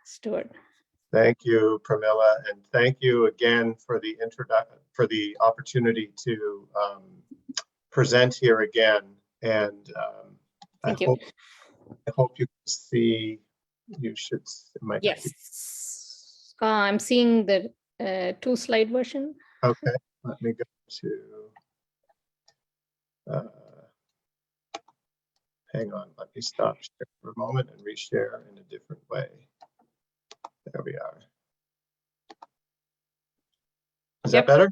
Stewart. Thank you, Pramila, and thank you again for the opportunity to present here again. And Thank I you. hope you can see. You should. Yes, I'm seeing the 2-slide version. Okay, let me go to. Hang on, let me stop share for a moment and reshare in a different way. There we are. Is that better?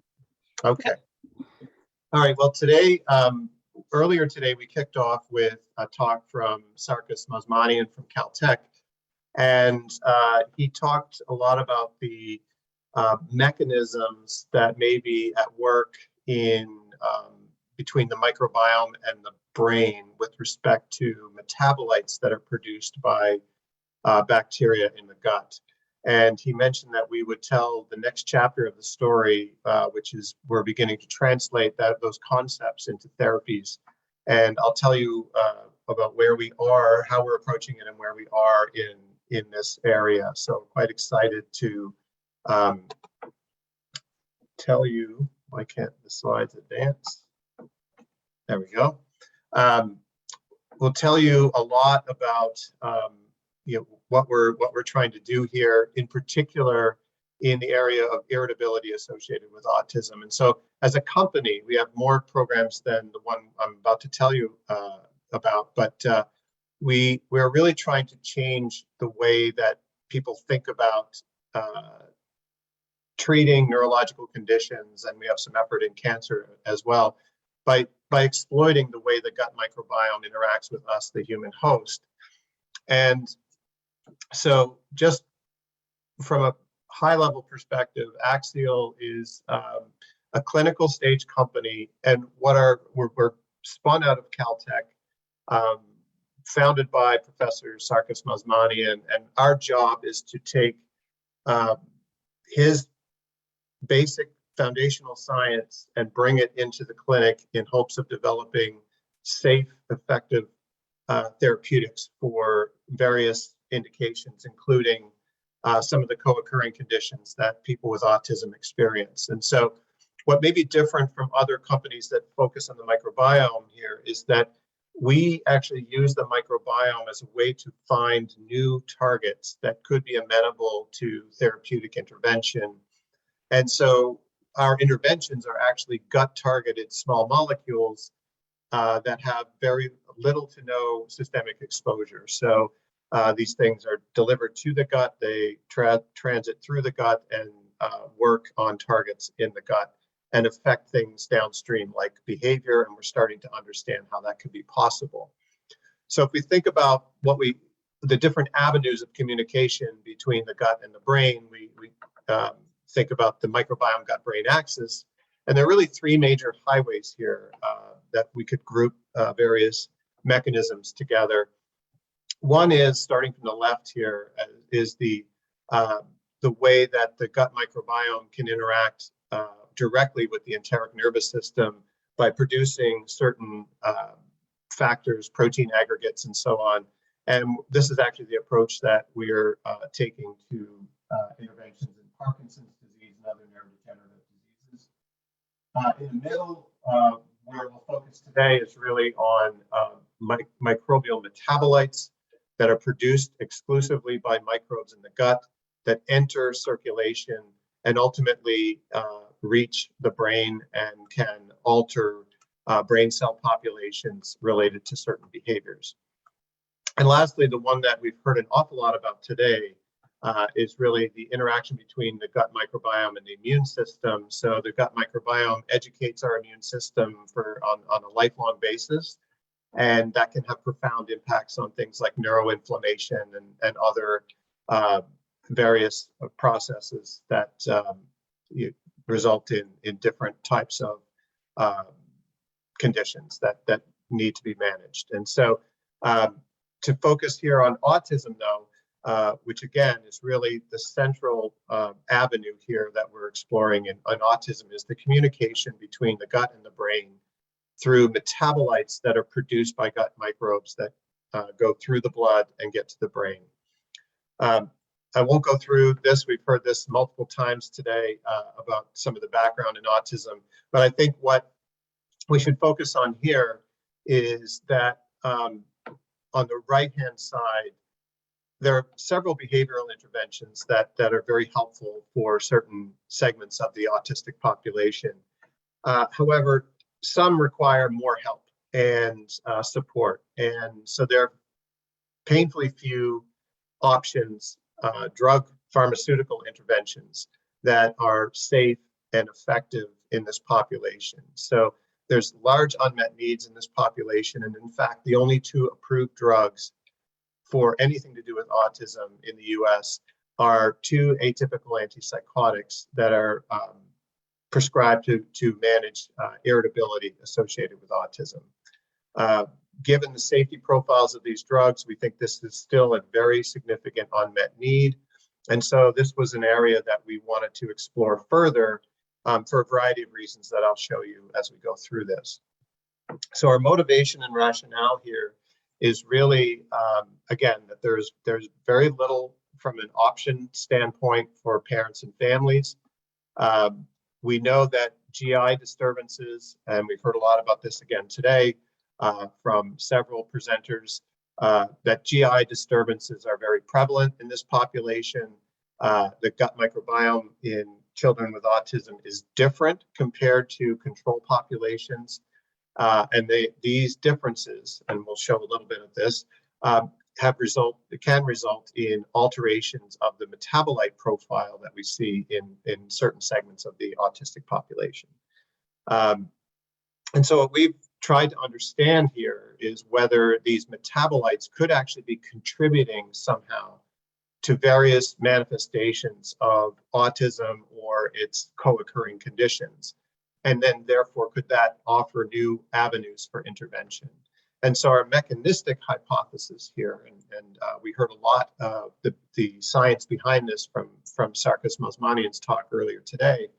Okay. All right. Well, today, earlier today, we kicked off with a talk from Sarkis Mazmanian from Caltech, and he talked a lot about the mechanisms that may be at work in between the microbiome and the brain with respect to metabolites that are produced by bacteria in the gut. And he mentioned that we would tell the next chapter of the story, which is we're beginning to translate those concepts into therapies. And I'll tell you about where we are, how we're approaching it, and where we are in this area. So quite excited to tell you. Why can't the slides advance? There we go. We'll tell you a lot about what we're trying to do here, in particular in the area of irritability associated with autism. And so as a company, we have more programs than the one I'm about to tell you about, but we're really trying to change the way that people think about treating neurological conditions, and we have some effort in cancer as well, by exploiting the way the gut microbiome interacts with us, the human host. And so just from a high-level perspective, Axial is a clinical stage company, and we're spun out of Caltech, founded by Professor Sarkis Mazmanian, and our job is to take his basic foundational science and bring it into the clinic in hopes of developing safe, effective therapeutics for various indications, including some of the co-occurring conditions that people with autism experience. And so what may be different from other companies that focus on the microbiome here is that we actually use the microbiome as a way to find new targets that could be amenable to therapeutic intervention. And so our interventions are actually gut-targeted small molecules that have very little to no systemic exposure. So these things are delivered to the gut, they transit through the gut and work on targets in the gut and affect things downstream like behavior, and we're starting to understand how that could be possible. So if we think about the different avenues of communication between the gut and the brain, we think about the microbiome-gut-brain-axis, and there are really three major highways here that we could group various mechanisms together. One is, starting from the left here, is the way that the gut microbiome can interact directly with the enteric nervous system by producing certain factors, protein aggregates, and so on. And this is actually the approach that we're taking to interventions in Parkinson's disease and other neurodegenerative diseases. In the middle, where we'll focus today is really on microbial metabolites that are produced exclusively by microbes in the gut that enter circulation and ultimately reach the brain and can alter brain cell populations related to certain behaviors. And lastly, the one that we've heard an awful lot about today is really the interaction between the gut microbiome and the immune system. So the gut microbiome educates our immune system on a lifelong basis, and that can have profound impacts on things like neuroinflammation and other various processes that result in different types of conditions that need to be managed. And so to focus here on autism, though, which again is really the central avenue here that we're exploring in autism, is the communication between the gut and the brain through metabolites that are produced by gut microbes that go through the blood and get to the brain. I won't go through this. We've heard this multiple times today about some of the background in autism, but I think what we should focus on here is that on the right-hand side, there are several behavioral interventions that are very helpful for certain segments of the autistic population. However, some require more help and support, and so there are painfully few options, drug pharmaceutical interventions that are safe and effective in this population. So there's large unmet needs in this population, and in fact, the only two approved drugs for anything to do with autism in the US are two atypical antipsychotics that are prescribed to manage irritability associated with autism. Given the safety profiles of these drugs, we think this is still a very significant unmet need. And so this was an area that we wanted to explore further for a variety of reasons that I'll show you as we go through this. So our motivation and rationale here is really, again, that there's very little from an option standpoint for parents and families. We know that GI disturbances, and we've heard a lot about this again today from several presenters, that GI disturbances are very prevalent in this population. The gut microbiome in children with autism is different compared to control populations. And these differences, and we'll show a little bit of this, can result in alterations of the metabolite profile that we see in certain segments of the autistic population. And so what we've tried to understand here is whether these metabolites could actually be contributing somehow to various manifestations of autism or its co-occurring conditions. And then therefore, could that offer new avenues for intervention? And so our mechanistic hypothesis here, and we heard a lot of the science behind this from Sarkis Mazmanian's talk earlier today,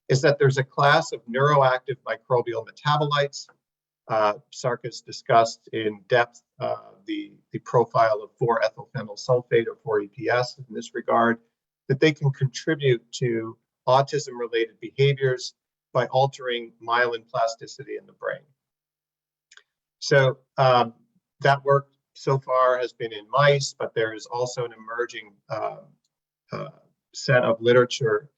is that there's a class of neuroactive microbial metabolites. Sarkis discussed in depth the profile of 4-ethylphenyl sulfate, or 4-EPS in this regard, that they can contribute to autism-related behaviors by altering myelin plasticity in the brain. So that work so far has been in mice, but there is also an emerging set of literature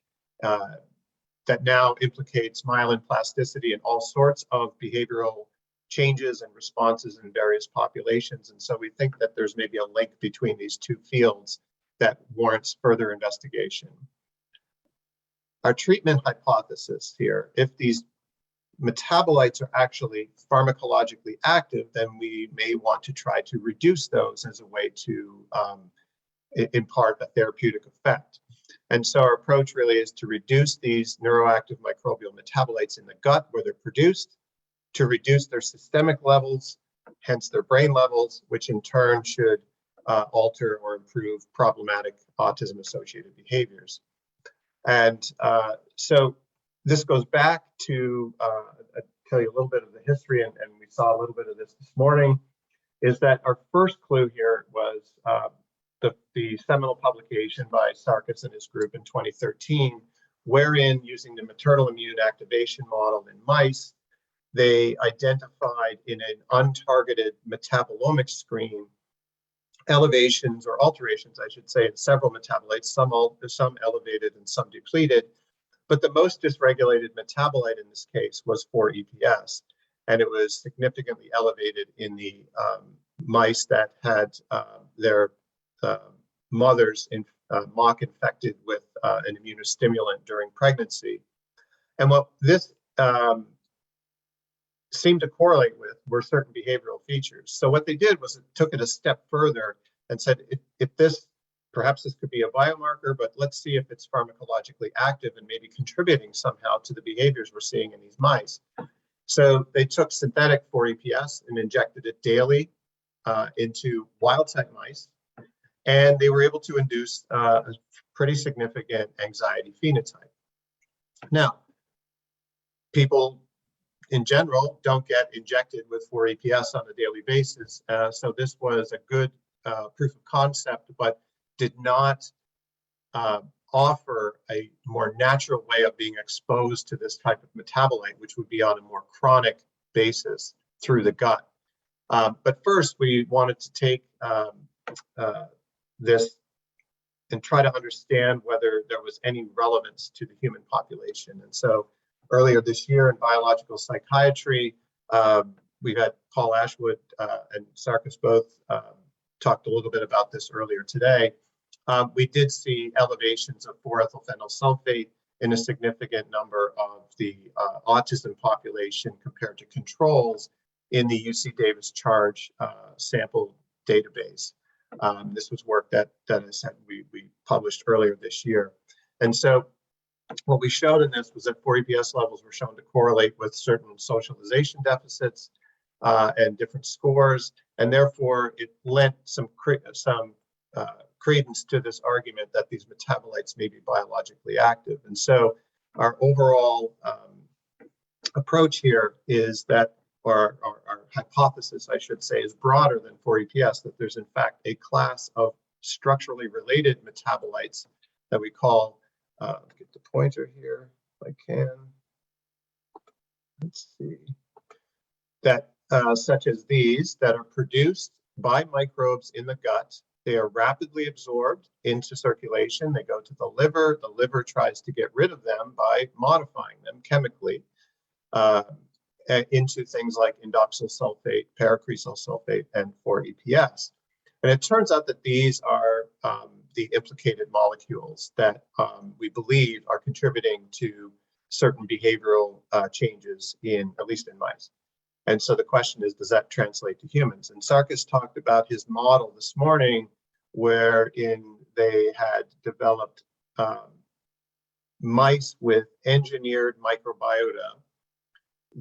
that now implicates myelin plasticity in all sorts of behavioral changes and responses in various populations. And so we think that there's maybe a link between these two fields that warrants further investigation. Our treatment hypothesis here, if these metabolites are actually pharmacologically active, then we may want to try to reduce those as a way to impart a therapeutic effect. And so our approach really is to reduce these neuroactive microbial metabolites in the gut where they're produced, to reduce their systemic levels, hence their brain levels, which in turn should alter or improve problematic autism-associated behaviors. And so this goes back to tell you a little bit of the history, and we saw a little bit of this morning, is that our first clue here was the seminal publication by Sarkis and his group in 2013, wherein using the maternal immune activation model in mice, they identified in an untargeted metabolomic screen elevations or alterations, I should say, in several metabolites, some elevated and some depleted. But the most dysregulated metabolite in this case was 4-EPS, and it was significantly elevated in the mice that had their mothers mock infected with an immunostimulant during pregnancy. And what this seemed to correlate with were certain behavioral features. So what they did was it took it a step further and said, if this, perhaps this could be a biomarker, but let's see if it's pharmacologically active and maybe contributing somehow to the behaviors we're seeing in these mice. So they took synthetic 4-EPS and injected it daily into wild-type mice, and they were able to induce a pretty significant anxiety phenotype. Now, people in general don't get injected with 4-EPS on a daily basis, so this was a good proof of concept, but did not offer a more natural way of being exposed to this type of metabolite, which would be on a more chronic basis through the gut. But first, we wanted to take this and try to understand whether there was any relevance to the human population. And so earlier this year in biological psychiatry, we've had Paul Ashwood and Sarkis both talked a little bit about this earlier today. We did see elevations of 4-ethylphenyl sulfate in a significant number of the autism population compared to controls in the UC Davis Charge sample database. This was work that I said we published earlier this year. And so what we showed in this was that 4-EPS levels were shown to correlate with certain socialization deficits and different scores, and therefore it lent some credence to this argument that these metabolites may be biologically active. And so our overall approach here is that, or our hypothesis, I should say, is broader than 4-EPS, that there's in fact a class of structurally related metabolites that we call, get the pointer here if I can. Let's see. That such as these that are produced by microbes in the gut. They are rapidly absorbed into circulation. They go to the liver. The liver tries to get rid of them by modifying them chemically into things like indoxyl sulfate, paracresyl sulfate, and 4-EPS. And it turns out that these are the implicated molecules that we believe are contributing to certain behavioral changes at least in mice. And so the question is, does that translate to humans? And Sarkis talked about his model this morning, wherein they had developed mice with engineered microbiota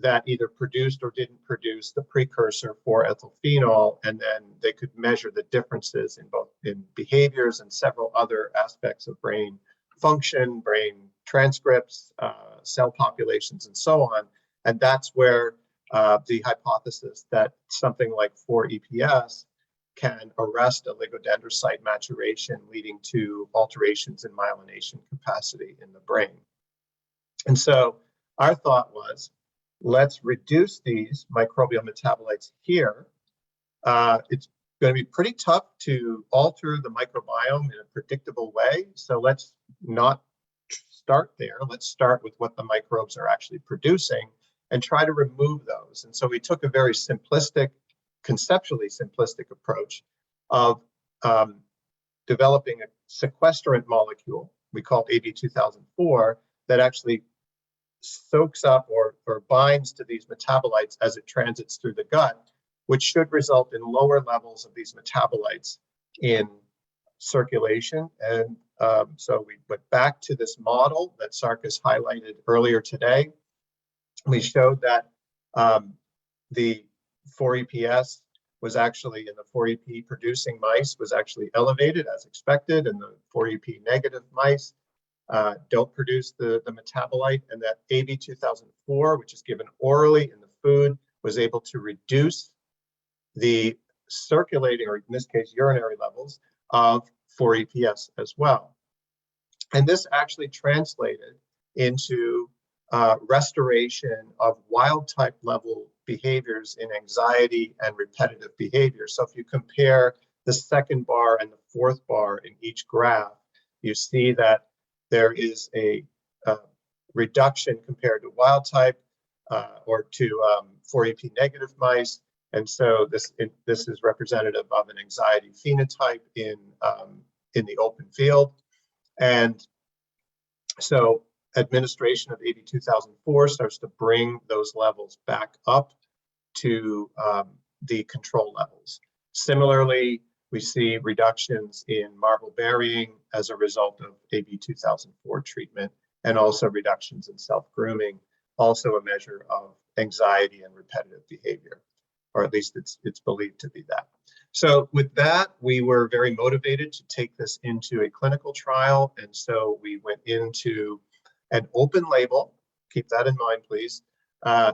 that either produced or didn't produce the precursor for ethylphenol, and then they could measure the differences in behaviors and several other aspects of brain function, brain transcripts, cell populations, and so on. And that's where the hypothesis that something like 4-EPS can arrest a oligodendrocyte maturation, leading to alterations in myelination capacity in the brain. And so our thought was, let's reduce these microbial metabolites here. It's going to be pretty tough to alter the microbiome in a predictable way. So let's not start there. Let's start with what the microbes are actually producing and try to remove those. And so we took a very simplistic, conceptually simplistic approach of developing a sequestrant molecule we call AB2004 that actually soaks up or binds to these metabolites as it transits through the gut, which should result in lower levels of these metabolites in circulation. And so we went back to this model that Sarkis highlighted earlier today. We showed that the 4-EPS was actually in the 4-EP producing mice was actually elevated as expected, and the 4-EP negative mice don't produce the metabolite, and that AB2004, which is given orally in the food, was able to reduce the circulating, or in this case, urinary levels of 4-EPS as well. And this actually translated into restoration of wild type level behaviors in anxiety and repetitive behavior. So if you compare the second bar and the fourth bar in each graph, you see that there is a reduction compared to wild type or to 4-EP negative mice. And so this is representative of an anxiety phenotype in the open field. And so administration of AB2004 starts to bring those levels back up to the control levels. Similarly, we see reductions in marble burying as a result of AB2004 treatment, and also reductions in self-grooming, also a measure of anxiety and repetitive behavior, or at least it's believed to be that. So with that, we were very motivated to take this into a clinical trial, and so we went into an open label, keep that in mind, please,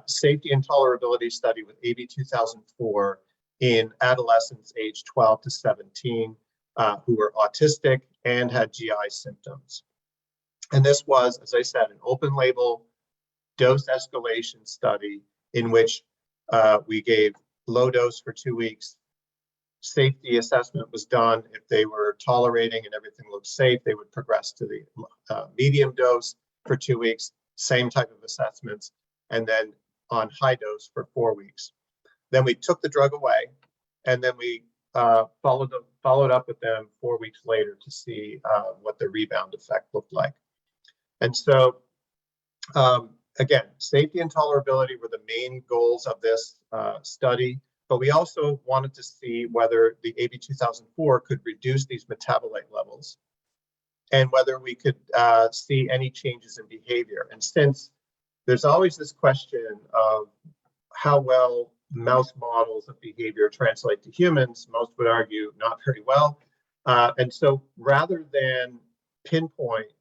safety and tolerability study with AB2004 in adolescents aged 12 to 17 who were autistic and had GI symptoms. And this was, as I said, an open label dose escalation study in which we gave low dose for 2 weeks. Safety assessment was done. If they were tolerating and everything looked safe, they would progress to the medium dose for 2 weeks, same type of assessments, and then on high dose for 4 weeks. Then we took the drug away, and then we followed up with them 4 weeks later to see what the rebound effect looked like. And so, again, safety and tolerability were the main goals of this study, but we also wanted to see whether the AB2004 could reduce these metabolite levels and whether we could see any changes in behavior. And since there's always this question of how well mouse models of behavior translate to humans, most would argue not very well. And so rather than pinpoint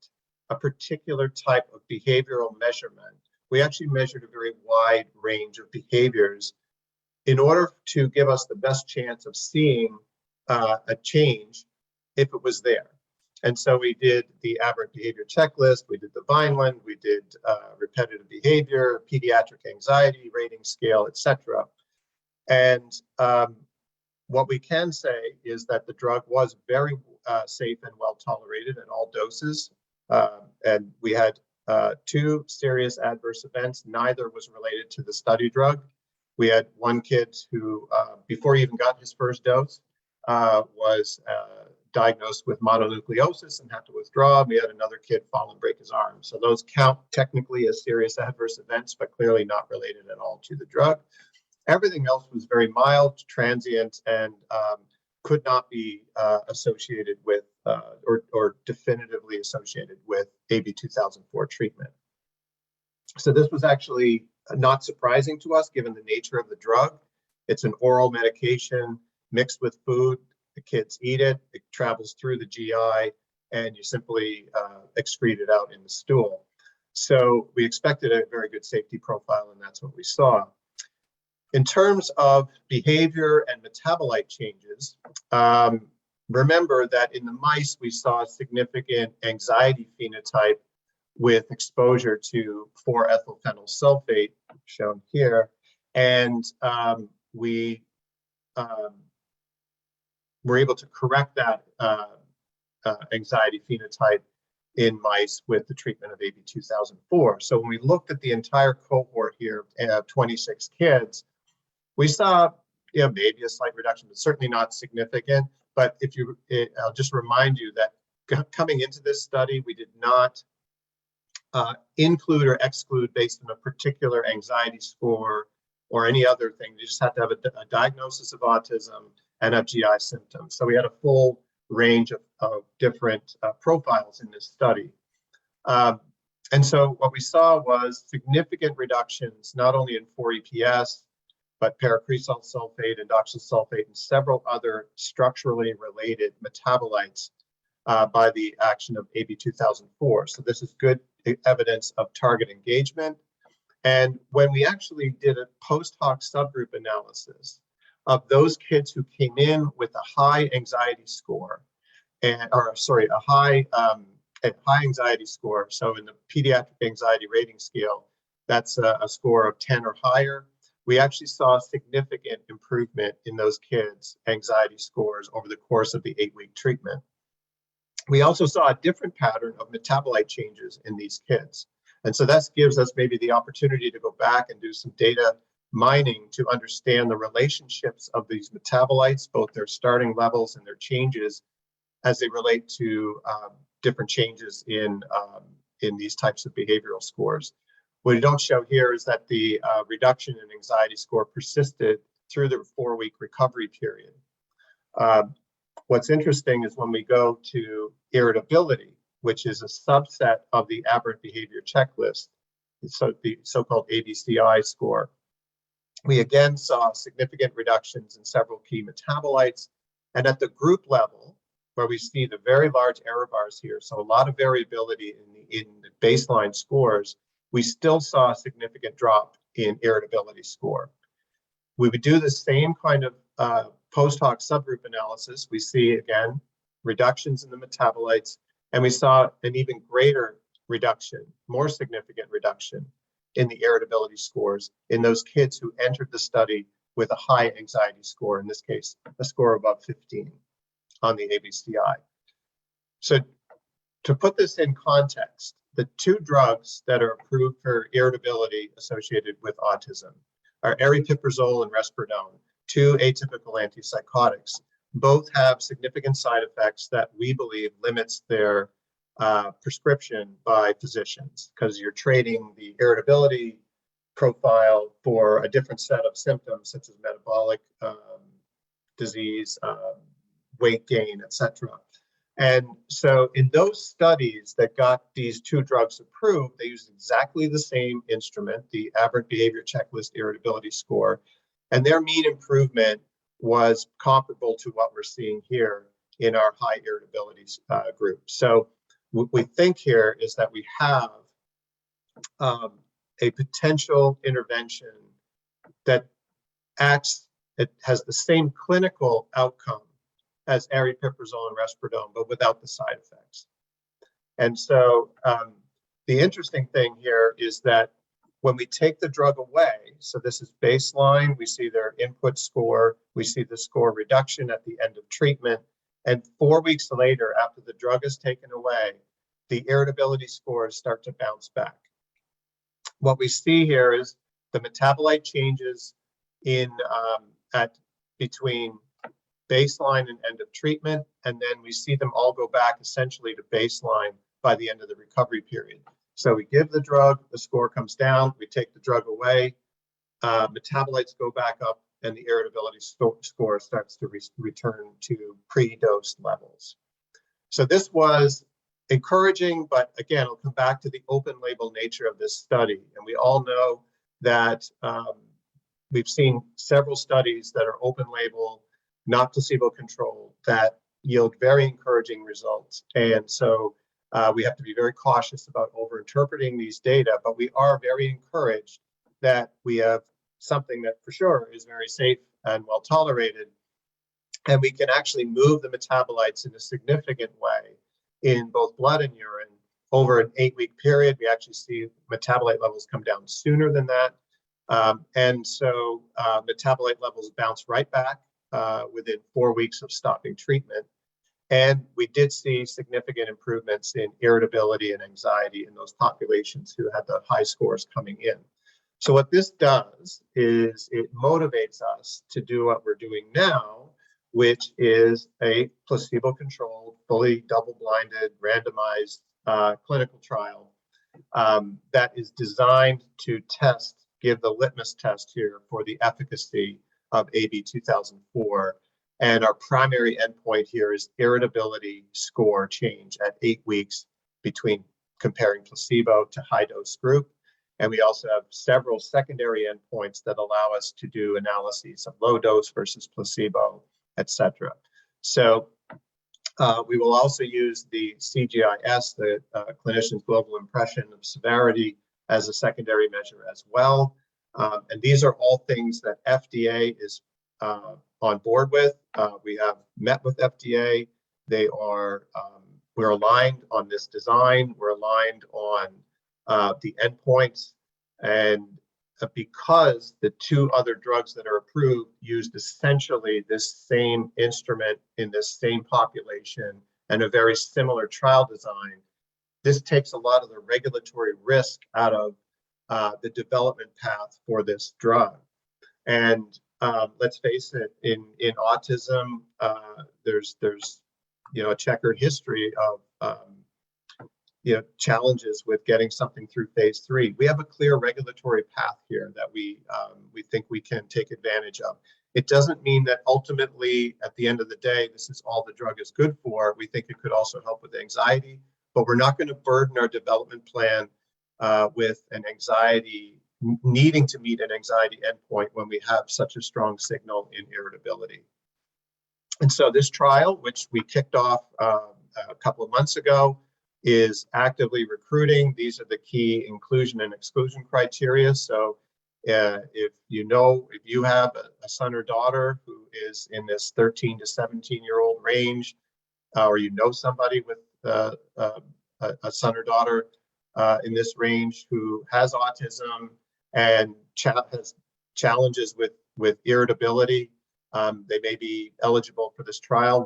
a particular type of behavioral measurement, we actually measured a very wide range of behaviors in order to give us the best chance of seeing a change if it was there. And so we did the aberrant behavior checklist, we did the Vineland, we did repetitive behavior, pediatric anxiety rating scale, etc. And what we can say is that the drug was very safe and well tolerated at all doses. And we had 2 serious adverse events. Neither was related to the study drug. We had one kid who, before he even got his first dose, was diagnosed with mononucleosis and had to withdraw. We had another kid fall and break his arm. So those count technically as serious adverse events, but clearly not related at all to the drug. Everything else was very mild, transient, and could not be associated with or definitively associated with AB2004 treatment. So this was actually not surprising to us given the nature of the drug. It's an oral medication mixed with food. The kids eat it, it travels through the GI, and you simply excrete it out in the stool. So we expected a very good safety profile, and that's what we saw. In terms of behavior and metabolite changes, remember that in the mice, we saw a significant anxiety phenotype with exposure to 4-ethylphenyl sulfate, shown here. And we were able to correct that anxiety phenotype in mice with the treatment of AB2004. So when we looked at the entire cohort here of 26 kids, we saw maybe a slight reduction, but certainly not significant. But I'll just remind you that coming into this study, we did not include or exclude based on a particular anxiety score or any other thing. You just had to have a diagnosis of autism and have GI symptoms. So we had a full range of different profiles in this study. And so what we saw was significant reductions, not only in 4-EPS, but paracresol sulfate, indoxyl sulfate, and several other structurally related metabolites by the action of AB2004. So this is good evidence of target engagement. And when we actually did a post hoc subgroup analysis of those kids who came in with a high anxiety score, a high anxiety score. So in the pediatric anxiety rating scale, that's a score of 10 or higher. We actually saw a significant improvement in those kids' anxiety scores over the course of the 8-week treatment. We also saw a different pattern of metabolite changes in these kids. And so that gives us maybe the opportunity to go back and do some data mining to understand the relationships of these metabolites, both their starting levels and their changes as they relate to different changes in these types of behavioral scores. What we don't show here is that the reduction in anxiety score persisted through the 4-week recovery period. What's interesting is when we go to irritability, which is a subset of the aberrant behavior checklist, so the so-called ABCI score, we again saw significant reductions in several key metabolites. And at the group level, where we see the very large error bars here, so a lot of variability in the baseline scores, we still saw a significant drop in irritability score. We would do the same kind of post hoc subgroup analysis. We see again reductions in the metabolites, and we saw an even greater reduction, more significant reduction in the irritability scores in those kids who entered the study with a high anxiety score, in this case, a score above 15 on the ABCI. So to put this in context, the two drugs that are approved for irritability associated with autism are aripiprazole and risperidone, two atypical antipsychotics. Both have significant side effects that we believe limits their prescription by physicians, because you're trading the irritability profile for a different set of symptoms such as metabolic disease, weight gain, etc. And so in those studies that got these two drugs approved, they used exactly the same instrument, the Aberrant Behavior Checklist Irritability Score, and their mean improvement was comparable to what we're seeing here in our high irritability group. So what we think here is that we have a potential intervention that acts, it has the same clinical outcome as aripiprazole and risperidone, but without the side effects. And so the interesting thing here is that when we take the drug away, so this is baseline, we see their input score, we see the score reduction at the end of treatment, and 4 weeks later, after the drug is taken away, the irritability scores start to bounce back. What we see here is the metabolite changes in between baseline and end of treatment, and then we see them all go back essentially to baseline by the end of the recovery period. So we give the drug, the score comes down, we take the drug away, metabolites go back up, and the irritability score starts to return to pre-dose levels. So this was encouraging, but again, I'll come back to the open label nature of this study. And we all know that we've seen several studies that are open label, not placebo controlled, that yield very encouraging results. And so we have to be very cautious about over-interpreting these data, but we are very encouraged that we have something that for sure is very safe and well tolerated. And we can actually move the metabolites in a significant way in both blood and urine over an 8-week period. We actually see metabolite levels come down sooner than that. And so metabolite levels bounce right back within 4 weeks of stopping treatment. And we did see significant improvements in irritability and anxiety in those populations who had the high scores coming in. So what this does is it motivates us to do what we're doing now, which is a placebo-controlled, fully double-blinded, randomized clinical trial that is designed to give the litmus test here for the efficacy of AB 2004. And our primary endpoint here is irritability score change at 8 weeks between comparing placebo to high-dose group. And we also have several secondary endpoints that allow us to do analyses of low dose versus placebo, etc. So we will also use the CGI-S, the Clinician's Global Impression of Severity, as a secondary measure as well. And these are all things that FDA is on board with. We have met with FDA. We're aligned on this design. We're aligned on the endpoints. And because the two other drugs that are approved used essentially this same instrument in this same population and a very similar trial design, this takes a lot of the regulatory risk out of the development path for this drug. And let's face it, in autism, there's a checkered history of challenges with getting something through phase 3. We have a clear regulatory path here that we think we can take advantage of. It doesn't mean that ultimately, at the end of the day, this is all the drug is good for. We think it could also help with anxiety, but we're not going to burden our development plan with an anxiety, needing to meet an anxiety endpoint when we have such a strong signal in irritability. And so this trial, which we kicked off a couple of months ago, is actively recruiting. These are the key inclusion and exclusion criteria. So if you have a son or daughter who is in this 13 to 17-year-old range, or you know somebody with a son or daughter in this range who has autism and has challenges with irritability, they may be eligible for this trial.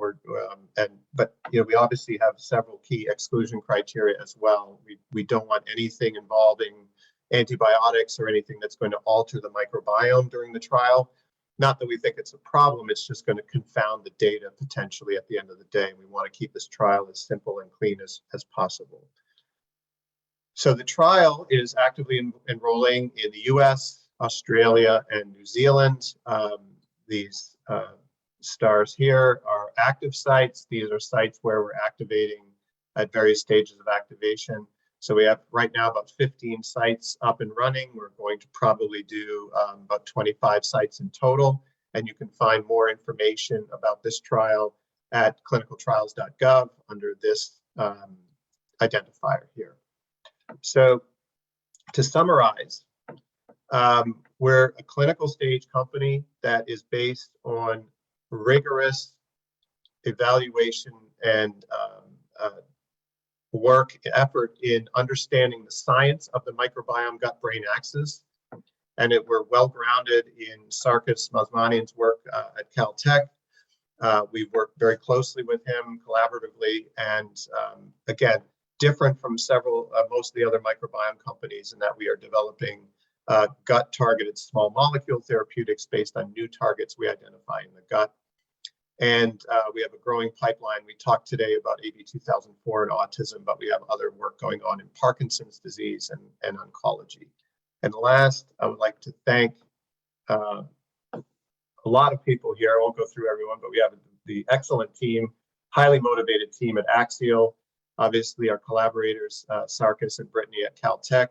But we obviously have several key exclusion criteria as well. We don't want anything involving antibiotics or anything that's going to alter the microbiome during the trial. Not that we think it's a problem, it's just going to confound the data potentially at the end of the day. We want to keep this trial as simple and clean as possible. So the trial is actively enrolling in the US, Australia, and New Zealand. These stars here are active sites. These are sites where we're activating at various stages of activation. So we have right now about 15 sites up and running. We're going to probably do about 25 sites in total. And you can find more information about this trial at clinicaltrials.gov under this identifier here. So to summarize, we're a clinical stage company that is based on rigorous evaluation and effort in understanding the science of the microbiome-gut-brain-axis. And we're well grounded in Sarkis Mazmanian's work at Caltech. We've worked very closely with him collaboratively, and again, different from most of the other microbiome companies in that we are developing gut-targeted small molecule therapeutics based on new targets we identify in the gut. And we have a growing pipeline. We talked today about AB 2004 and autism, but we have other work going on in Parkinson's disease and oncology. And last, I would like to thank a lot of people here. I won't go through everyone, but we have the excellent team, highly motivated team at Axial, obviously our collaborators, Sarkis and Brittany at Caltech,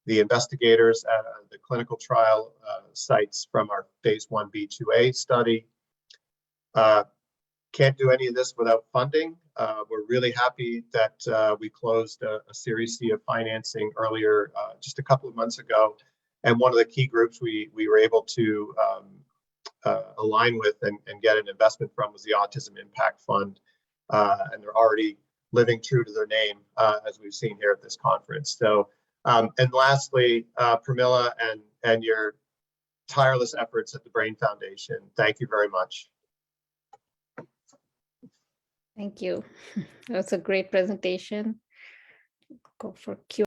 the investigators at the clinical trial sites from our phase 1b/2a study. Can't do any of this without funding. We're really happy that we closed a Series C of financing earlier, just a couple of months ago. And one of the key groups we were able to align with and get an investment from was the Autism Impact Fund. And they're already living true to their name, as we've seen here at this conference. So, and lastly, Pramila and your tireless efforts at the Brain Foundation. Thank you very much. Thank you. That was a great presentation. Go for Q.